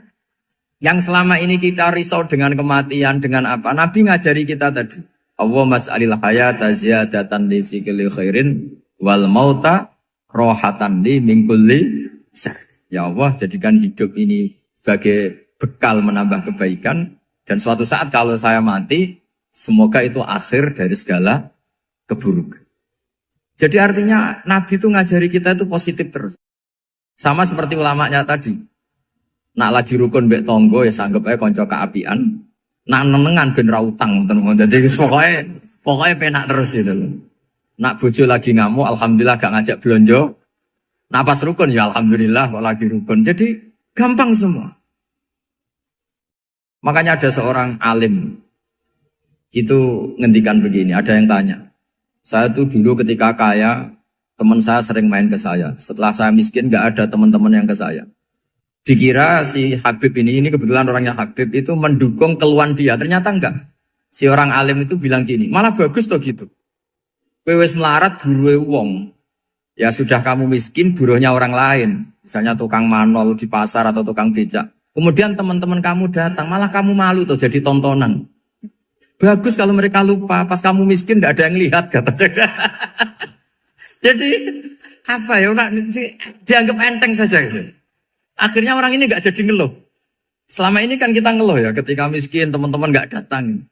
yang selama ini kita risau dengan kematian, dengan apa? Nabi ngajari kita tadi. Allahumma ij'alil hayata ziyadatan li fi kulli khairin wal mauta rohatan li min kulli syarr. Ya Allah, jadikan hidup ini sebagai bekal menambah kebaikan, dan suatu saat kalau saya mati, semoga itu akhir dari segala keburukan. Jadi artinya Nabi itu ngajari kita itu positif terus. Sama seperti ulamanya tadi. Nak lagi rukun mbek tonggo ya sanggep ae kanca keapian. Nak nenengan ben ra utang ngoten. Dadi pokoknya penak terus itu. Nak bojo lagi ngamuk alhamdulillah gak ngajak blonjo. Nak pas rukun ya alhamdulillah kok lagi rukun. Jadi gampang semua. Makanya ada seorang alim itu ngendikan begini, ada yang tanya. Saya tuh dulu ketika kaya, teman saya sering main ke saya. Setelah saya miskin gak ada teman-teman yang ke saya. Dikira si Habib ini kebetulan orangnya Habib itu mendukung keluhan dia. Ternyata enggak. Si orang alim itu bilang gini, malah bagus toh gitu. Kowe wis melarat buruhe wong. Ya sudah kamu miskin buruhnya orang lain. Misalnya tukang manol di pasar atau tukang becak. Kemudian teman-teman kamu datang, malah kamu malu tuh jadi tontonan. Bagus kalau mereka lupa, pas kamu miskin enggak ada yang lihat katanya. Jadi apa ya, dianggap enteng saja gitu. Akhirnya orang ini gak jadi ngeluh. Selama ini kan kita ngeluh ya, ketika miskin teman-teman gak datang.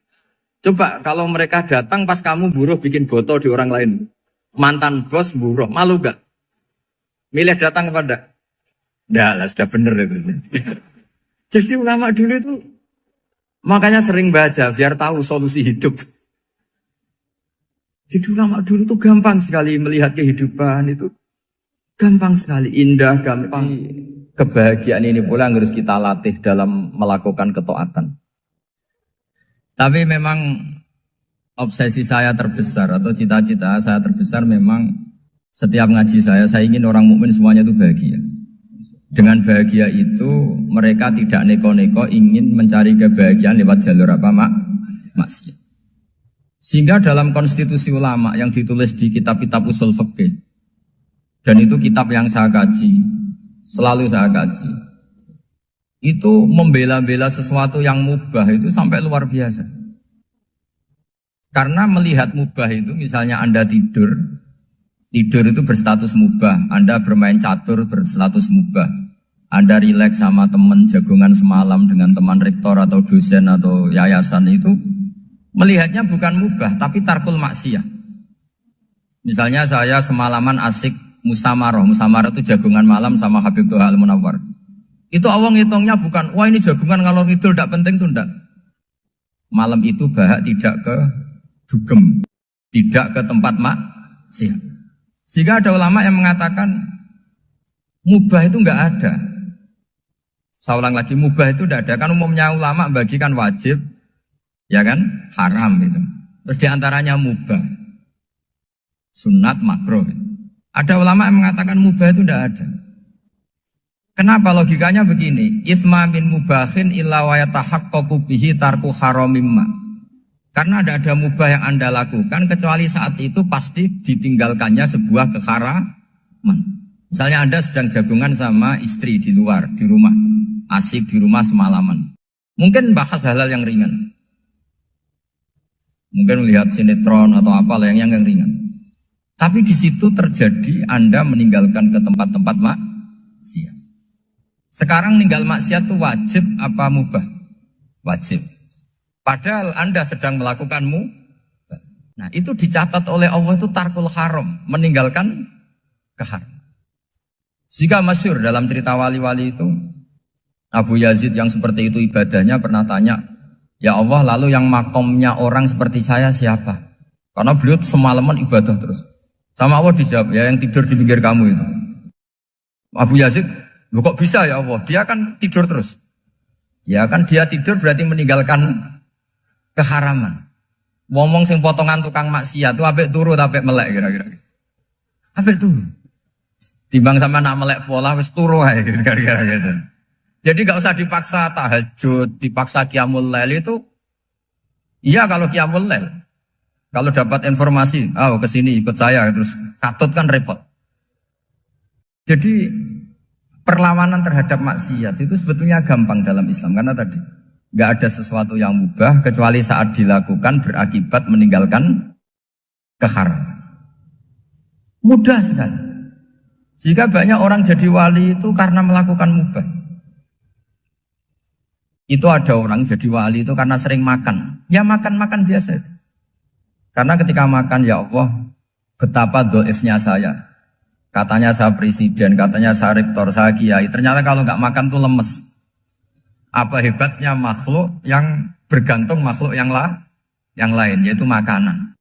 Coba kalau mereka datang pas kamu buruh bikin botol di orang lain. Mantan bos buruh, malu gak? Milih datang kepada? Nggak lah, sudah bener itu. Jadi ulama dulu itu, makanya sering baca biar tahu solusi hidup. Jadi ulama dulu itu gampang sekali melihat kehidupan itu. Gampang sekali, indah, gampang. Kebahagiaan ini pula yang harus kita latih dalam melakukan ketaatan. Tapi memang obsesi saya terbesar atau cita-cita saya terbesar memang setiap ngaji saya ingin orang mukmin semuanya itu bahagia. Dengan bahagia itu mereka tidak neko-neko ingin mencari kebahagiaan lewat jalur apa maksiat. Sehingga dalam konstitusi ulama yang ditulis di kitab-kitab usul fikih, dan itu kitab yang saya kaji, selalu saya kaji, itu membela-bela sesuatu yang mubah itu sampai luar biasa. Karena melihat mubah itu, misalnya Anda tidur itu berstatus mubah. Anda bermain catur berstatus mubah. Anda rileks sama teman jagungan semalam dengan teman rektor atau dosen atau yayasan itu, melihatnya bukan mubah tapi tarkul maksiyah. Misalnya saya semalaman asik Musamarah itu jagungan malam sama Habib Toha Al-Munawwar. Itu awang hitungnya bukan, wah ini jagungan ngalor ngidul tidak penting tuh enggak. Malam itu bahak tidak ke dugem, tidak ke tempat maksiat. Sehingga ada ulama yang mengatakan mubah itu enggak ada. Saya ulang lagi, mubah itu enggak ada. Kan umumnya ulama bagikan wajib, ya kan, haram itu. Terus diantaranya mubah, sunat, makruh. Ada ulama yang mengatakan mubah itu tidak ada. Kenapa? Logikanya begini, itsma min mubahin illa wa yatahaqqaqu bihi tarku haramimma. Karena tidak ada mubah yang Anda lakukan kecuali saat itu pasti ditinggalkannya sebuah keharaman. Misalnya Anda sedang jagungan sama istri di luar, di rumah, asik di rumah semalaman. Mungkin bahas hal-hal yang ringan. Mungkin melihat sinetron atau apa yang ringan. Tapi di situ terjadi Anda meninggalkan ke tempat-tempat maksiat. Sekarang ninggal maksiat itu wajib apa mubah? Wajib. Padahal Anda sedang melakukan mubah. Nah itu dicatat oleh Allah itu tarkul haram, meninggalkan keharam. Jika masyhur dalam cerita wali-wali itu, Abu Yazid yang seperti itu ibadahnya pernah tanya, ya Allah lalu yang makomnya orang seperti saya siapa? Karena beliau semalaman ibadah terus. Sama Allah dijawab, ya yang tidur di pinggir kamu itu. Abu Yazid, lu kok bisa ya Allah? Dia kan tidur terus. Ya kan dia tidur berarti meninggalkan keharaman. Ngomong sing potongan tukang maksiat, tuh apik turu apik melek kira-kira. Apik turu. Timbang sama nak melek pola wis turu ae kira-kira gitu. Jadi gak usah dipaksa tahajud, dipaksa qiyamul lail itu. Iya kalau qiyamul lail. Kalau dapat informasi, kesini ikut saya, terus katut kan repot. Jadi perlawanan terhadap maksiat itu sebetulnya gampang dalam Islam. Karena tadi, nggak ada sesuatu yang mubah kecuali saat dilakukan berakibat meninggalkan keharaman. Mudah sekali. Jika banyak orang jadi wali itu karena melakukan mubah. Itu ada orang jadi wali itu karena sering makan. Ya makan-makan biasa itu. Karena ketika makan, ya Allah, betapa doifnya saya. Katanya saya presiden, katanya saya rektor, saya kiai. Ternyata kalau nggak makan tuh lemes. Apa hebatnya makhluk yang bergantung makhluk yang lain, yaitu makanan.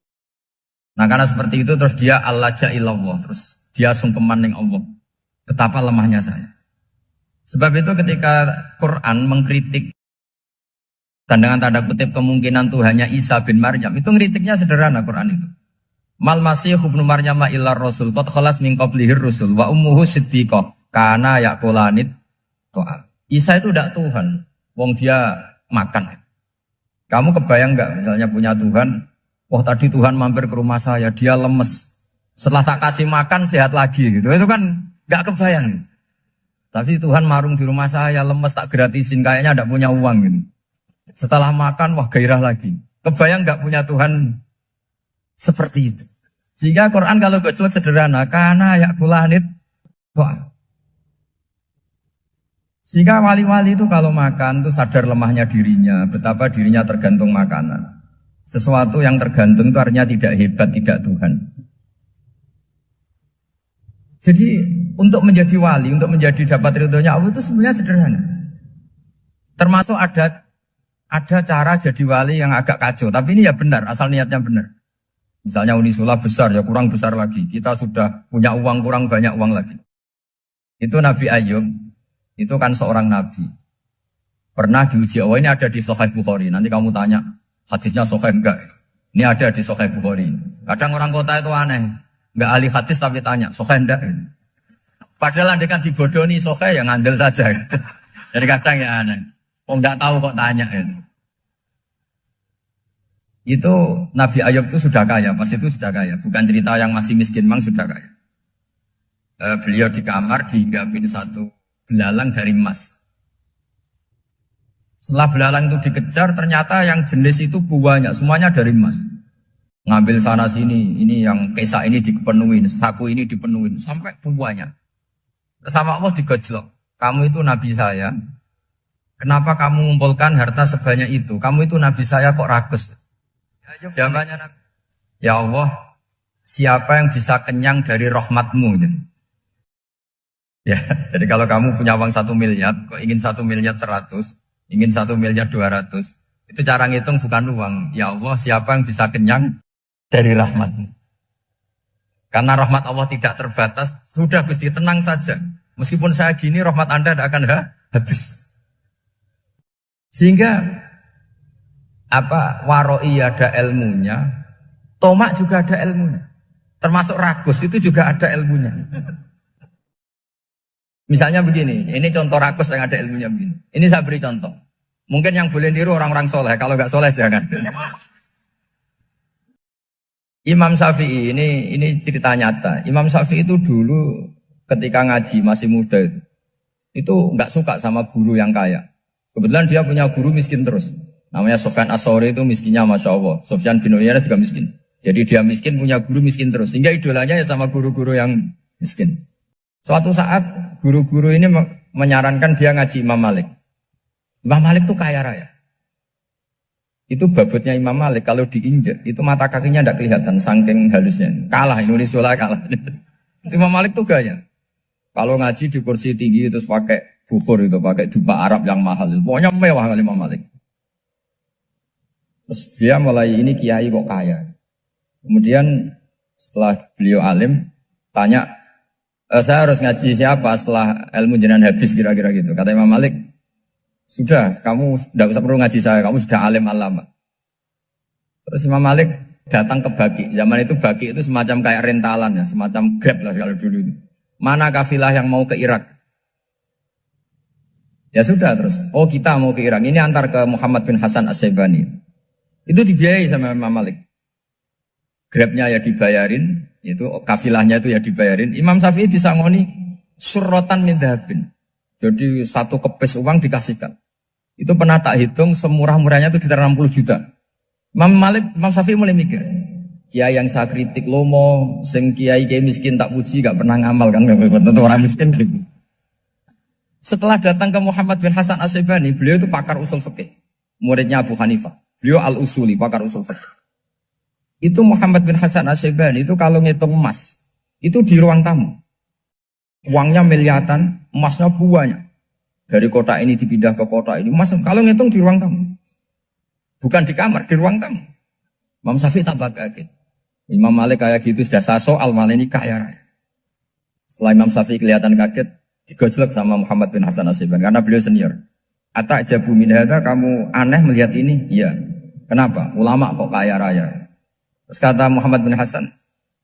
Nah karena seperti itu terus dia al-laja ilallah, terus dia sungkeman ning Allah. Betapa lemahnya saya. Sebab itu ketika Quran mengkritik dan dengan tanda kutip kemungkinan Tuhannya Isa bin Maryam, itu ngeritiknya sederhana Quran itu. Mal masih ibnu Maryam illar rasul qad khalas min qablihir rusul wa ummuhu siddiqah kana yaqulanit to'am. Isa itu tidak Tuhan, wong dia makan. Kamu kebayang enggak misalnya punya Tuhan, wah tadi Tuhan mampir ke rumah saya, dia lemes. Setelah tak kasih makan sehat lagi gitu. Itu kan enggak kebayang. Tapi Tuhan marung di rumah saya, lemes tak gratisin, kayaknya enggak punya uang gitu. Setelah makan wah gairah lagi. Kebayang enggak punya Tuhan seperti itu. Sehingga Quran kalau gojlok sederhana, karena yakulanit to'am. Sehingga wali-wali itu kalau makan itu sadar lemahnya dirinya, betapa dirinya tergantung makanan. Sesuatu yang tergantung itu artinya tidak hebat, tidak Tuhan. Jadi untuk menjadi wali, untuk menjadi dapat ridhonya Allah itu sebenarnya sederhana. Termasuk ada cara jadi wali yang agak kacau, tapi ini ya benar, asal niatnya benar. Misalnya Unisula besar, ya kurang besar lagi. Kita sudah punya uang, kurang banyak uang lagi. Itu Nabi Ayub, itu kan seorang nabi. Pernah diuji, oh ini ada di Sahih Bukhari. Nanti kamu tanya, hadisnya Sahih enggak? Ini ada di Sahih Bukhari. Kadang orang kota itu aneh. Enggak ahli hadis tapi tanya, Sahih enggak? Padahal andai kan dibodohi Sahih, ya ngandel saja. Jadi kadang ya aneh. Oh enggak tahu kok tanya. Itu Nabi Ayub itu sudah kaya, pas itu sudah kaya. Bukan cerita yang masih miskin, memang sudah kaya. Beliau di kamar dihinggapin satu belalang dari emas. Setelah belalang itu dikejar, ternyata yang jenis itu banyak, semuanya dari emas. Ngambil sana sini, ini yang kesak ini dipenuhin, saku ini dipenuhin, sampai banyak. Sama Allah digojlok. Kamu itu Nabi saya, kenapa kamu mengumpulkan harta sebanyak itu? Kamu itu Nabi saya kok rakus? Jawabannya, ya Allah, siapa yang bisa kenyang dari rahmatmu? Ya, jadi kalau kamu punya uang 1 miliar, kok ingin 1 miliar 100, ingin 1 miliar 200, itu cara ngitung bukan uang. Ya Allah, siapa yang bisa kenyang dari rahmatmu? Karena rahmat Allah tidak terbatas, sudah Gusti tenang saja. Meskipun saya gini, rahmat Anda tidak akan habis. Sehingga waroi ada ilmunya, tomak juga ada ilmunya. Termasuk ragus itu juga ada ilmunya. Misalnya begini, ini contoh ragus yang ada ilmunya begini. Ini saya beri contoh. Mungkin yang boleh niru orang-orang soleh, kalau nggak soleh jangan. Imam Syafi'i ini cerita nyata. Imam Syafi'i itu dulu ketika ngaji masih muda itu nggak suka sama guru yang kaya. Kebetulan dia punya guru miskin terus. Namanya Sufyan As-Tsauri, itu miskinnya Masya Allah. Sufyan bin Uyainah juga miskin. Jadi dia miskin, punya guru miskin terus. Sehingga idolanya ya sama guru-guru yang miskin. Suatu saat guru-guru ini menyarankan dia ngaji Imam Malik. Imam Malik itu kaya raya. Itu babutnya Imam Malik kalau diinjek, itu mata kakinya tidak kelihatan, saking halusnya. Kalah, Indonesia kalah. Imam Malik itu gaya. Kalau ngaji di kursi tinggi terus pakai bukhur itu, pakai jubah Arab yang mahal. Pokoknya mewah kali Imam Malik. Terus dia mulai ini kiai kok kaya. Kemudian setelah beliau alim tanya, saya harus ngaji siapa setelah ilmu jenengan habis kira-kira gitu. Kata Imam Malik, sudah kamu tidak usah perlu ngaji saya, kamu sudah alim alama. Terus Imam Malik datang ke Baki. Zaman itu Baki itu semacam kayak rentalan ya, semacam Grab lah kalau dulu itu. Mana kafilah yang mau ke Irak? Ya sudah terus. Oh kita mau ke Irak. Ini antar ke Muhammad bin Hasan As-Syaibani. Itu dibiayai sama Imam Malik. Grabnya ya dibayarin, itu kafilahnya itu ya dibayarin. Imam Syafi'i disangoni surrotan min dhahabin. Jadi satu kepes uang dikasihkan. Itu pernah tak hitung semurah-murahnya itu sekitar 60 juta. Imam Syafi'i mulai mikir, kiai yang saya kritik lomo, sing kiai miskin tak puji, gak pernah ngamal kan, tentu orang miskin. Setelah datang ke Muhammad bin Hasan As-Syaibani, beliau itu pakar usul fikih, muridnya Abu Hanifah. Beliau al-usuli, pakar usul fikih. Itu Muhammad bin Hasan As-Syaibani itu kalau ngitung emas, itu di ruang tamu. Uangnya miliaran, emasnya banyak. Dari kota ini dipindah ke kota ini. Emas kalau ngitung di ruang tamu. Bukan di kamar, di ruang tamu. Imam Syafi'i tambah kaget. Imam Malik kayak gitu sudah soal malah ini kaya raya. Setelah Imam Syafi'i kelihatan kaget, digojlok sama Muhammad bin Hasan Asy'ibani karena beliau senior. Ata'jabu min hadza, kamu aneh melihat ini? Iya. Kenapa? Ulama kok kaya raya. Terus kata Muhammad bin Hasan,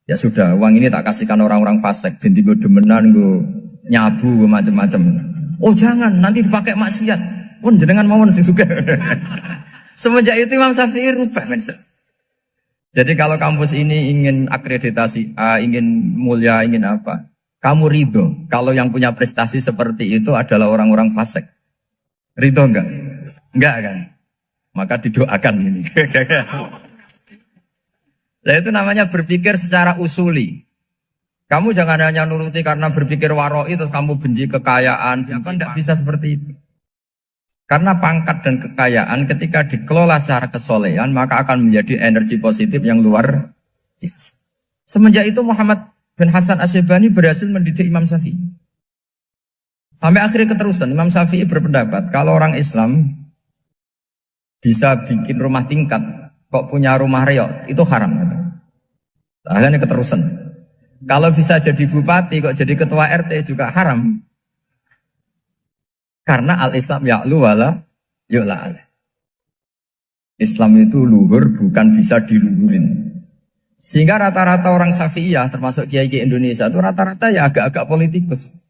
ya sudah, uang ini tak kasihkan orang-orang fasik, binti gue demenan, gue nyabu, gue macam-macam. Oh jangan, nanti dipakai maksiat. Pun jenengan mawon sing suka. Semenjak itu Imam Syafi'i rubah mindset. Jadi kalau kampus ini ingin akreditasi A, ingin mulia, ingin apa, kamu ridho kalau yang punya prestasi seperti itu adalah orang-orang fasik. Ridho enggak? Enggak kan? Maka didoakan ini. Nah itu namanya berpikir secara usuli. Kamu jangan hanya nuruti karena berpikir waroi terus kamu benci kekayaan. Bukan, tidak bisa seperti itu. Karena pangkat dan kekayaan ketika dikelola secara kesolehan maka akan menjadi energi positif yang luar biasa. Semenjak itu Muhammad bin Hasan Asy'ibani berhasil mendidik Imam Syafi'i. Sampai akhirnya keterusan Imam Syafi'i berpendapat kalau orang Islam bisa bikin rumah tingkat kok punya rumah reok itu haram. Akhirnya keterusan. Kalau bisa jadi bupati kok jadi ketua RT juga haram. Karena al-Islam ya'lu wala yu'la. Islam itu luhur bukan bisa diluhurin. Sehingga rata-rata orang Syafi'iyah termasuk kiai-kiai Indonesia itu rata-rata ya agak-agak politikus.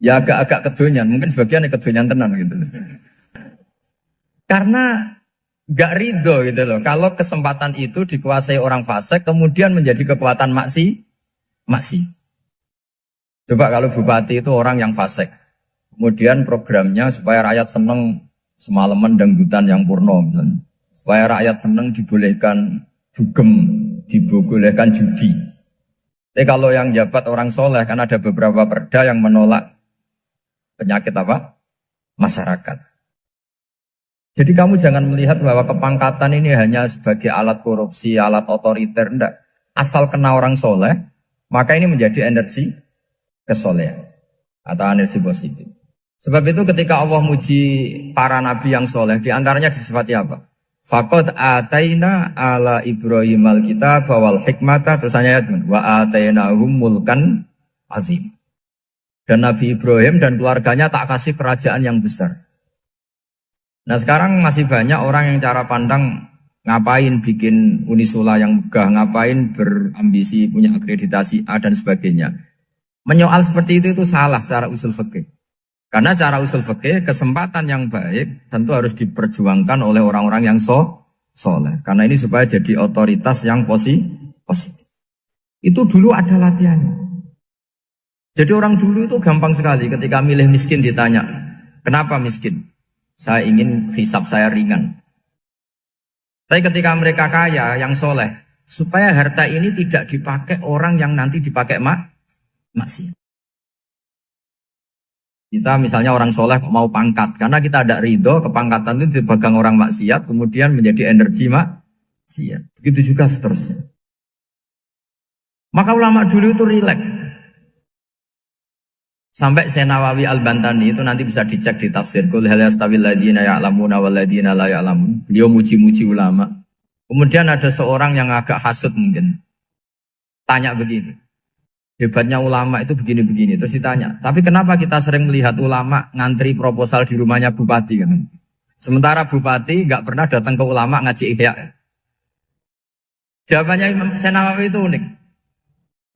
Ya agak-agak kedonyan, mungkin sebagian kedonyan tenan gitu. Karena gak ridho gitu loh. Kalau kesempatan itu dikuasai orang fasik kemudian menjadi kekuatan maksi. Coba kalau bupati itu orang yang fasik. Kemudian programnya supaya rakyat seneng semalaman dangdutan yang purno misalnya. Supaya rakyat seneng dibolehkan dugem, dibolehkan judi. Tapi kalau yang jabat orang soleh kan ada beberapa perda yang menolak penyakit apa? Masyarakat. Jadi kamu jangan melihat bahwa kepangkatan ini hanya sebagai alat korupsi, alat otoriter, enggak. Asal kena orang soleh, maka ini menjadi energi kesolehan atau energi positif. Sebab itu ketika Allah muji para nabi yang soleh, diantaranya disifati apa? Faqad ataina ala Ibrahim al-kitab wal hikmata, terusannya wa atainahum mulkan azim. Dan Nabi Ibrahim dan keluarganya tak kasih kerajaan yang besar. Nah sekarang masih banyak orang yang cara pandang ngapain bikin Unisula yang megah, ngapain berambisi punya akreditasi A dan sebagainya. Menyoal seperti itu salah secara usul fikih. Karena secara usul fikih kesempatan yang baik tentu harus diperjuangkan oleh orang-orang yang soleh. Karena ini supaya jadi otoritas yang positif. Itu dulu ada latihannya. Jadi orang dulu itu gampang sekali ketika milih miskin ditanya, kenapa miskin? Saya ingin hisab saya ringan. Tapi ketika mereka kaya, yang soleh, supaya harta ini tidak dipakai orang yang nanti dipakai maksiat. Kita misalnya orang soleh mau pangkat, karena kita ada ridho, kepangkatan itu dipegang orang maksiat, kemudian menjadi energi maksiat. Begitu juga seterusnya. Maka ulama dulu itu rileks. Sampai Nawawi Al-Bantani itu nanti bisa dicek di tafsir. Qul hal yastawil ladzina ya'lamuna wal ladzina la ya'lamun. Beliau muji-muji ulama. Kemudian ada seorang yang agak hasud mungkin. Tanya begini. Hebatnya ulama itu begini-begini. Terus ditanya, tapi kenapa kita sering melihat ulama ngantri proposal di rumahnya bupati kan? Sementara bupati nggak pernah datang ke ulama ngaji ihya. Jawabannya Imam Nawawi itu unik.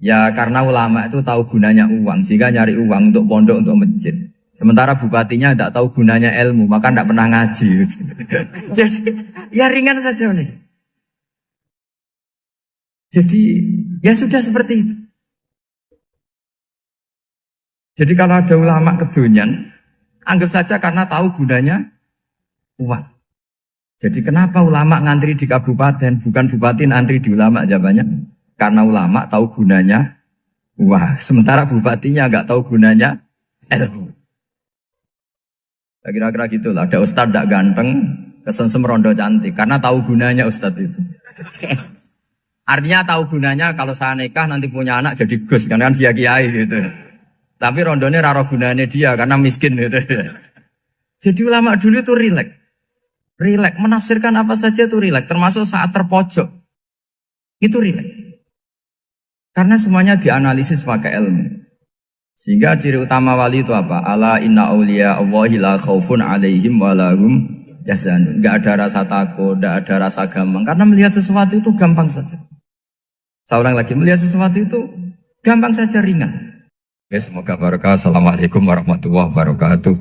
Ya karena ulama itu tahu gunanya uang, sehingga nyari uang untuk pondok, untuk masjid. Sementara bupatinya tidak tahu gunanya ilmu, maka tidak pernah ngaji. Jadi ya ringan saja. Jadi ya sudah seperti itu. Jadi kalau ada ulama kedonyan, anggap saja karena tahu gunanya uang. Jadi kenapa ulama ngantri di kabupaten, bukan bupati ngantri di ulama? Jawabannya, karena ulama tahu gunanya uang. Sementara bupatinya nggak tahu gunanya ilmu. Kira-kira gitulah. Ada ustadz tidak ganteng, kesensem rondo cantik, karena tahu gunanya ustadz itu. Artinya tahu gunanya kalau saya nikah nanti punya anak jadi gus, karena kan dia kiai gitu. Tapi rondone raro gunanya dia karena miskin gitu. Jadi ulama dulu itu rileks. Rileks menafsirkan apa saja itu rileks, termasuk saat terpojok. Itu rileks. Karena semuanya dianalisis pakai ilmu. Sehingga ciri utama wali itu apa? Ala inna awliya Allahi la khaufun alaihim walahum yahzanun. Enggak ada rasa takut, enggak ada rasa gampang. Karena melihat sesuatu itu gampang saja. Saya ulang lagi, melihat sesuatu itu gampang saja, ringan. Oke, semoga barokah. Assalamualaikum warahmatullahi wabarakatuh.